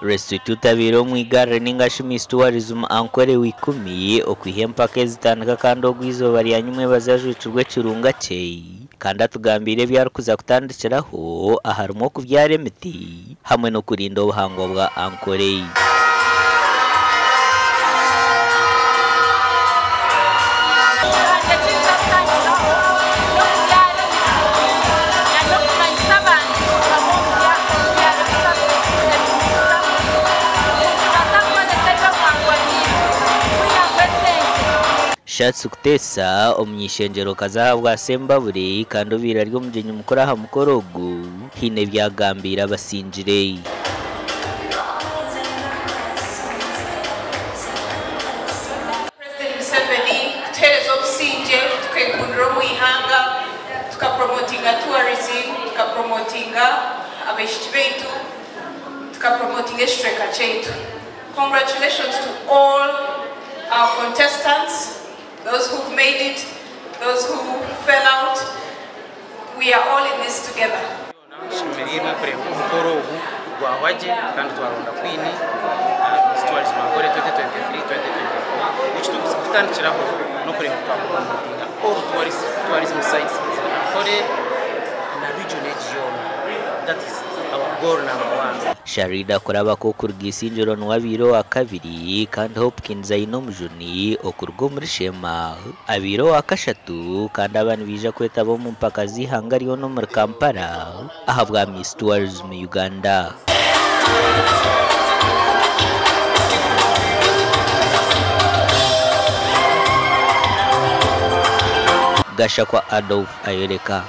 Restitutabiro mwigare ningashi Miss Tourism Ankole wikumiye okwihempaka zitandika kandi ogwizo bari yanyumwe bazajwicirwe kirunga cye kandi atugambire byari kuza kutandikiraho aharimo kubyara emiti hamwe no kurinda ubuhangwa bwa Ankole. Shatse kutesa omnyishengero kazahabwa sembabure kandi ubira ryo mugenyi mukora ha mukorogo hine byagambira basingire. President Museveni kutereza obusinge tukekundira mu ihanga tukapromotinga tourism tukapromotinga abeshiki beitu tukapromotinga ekicweka kyaitu. Congratulations to all our contestants, those who've made it, those who fell out. We are all in this together. Shimiriye kure umukoro ubu gwawaje kandi twarunda kwini Miss Tourism Ankole 2023-2024 which tukutandikiraho no kure mutwamutinga all tourism sites Ankole na region region. That is our goal number 1. Sharida kuraba ko kurgisinjiro nwabiro wa kabiri kandi Hopkins ayino mujuni okurgo muri shema abiro wa kashatu kandi abantu bija kweta bo mu mpaka zihangariyo no muri Kampala ahabwa Miss Tourism Uganda. Gasha kwa Adolf Ayereka.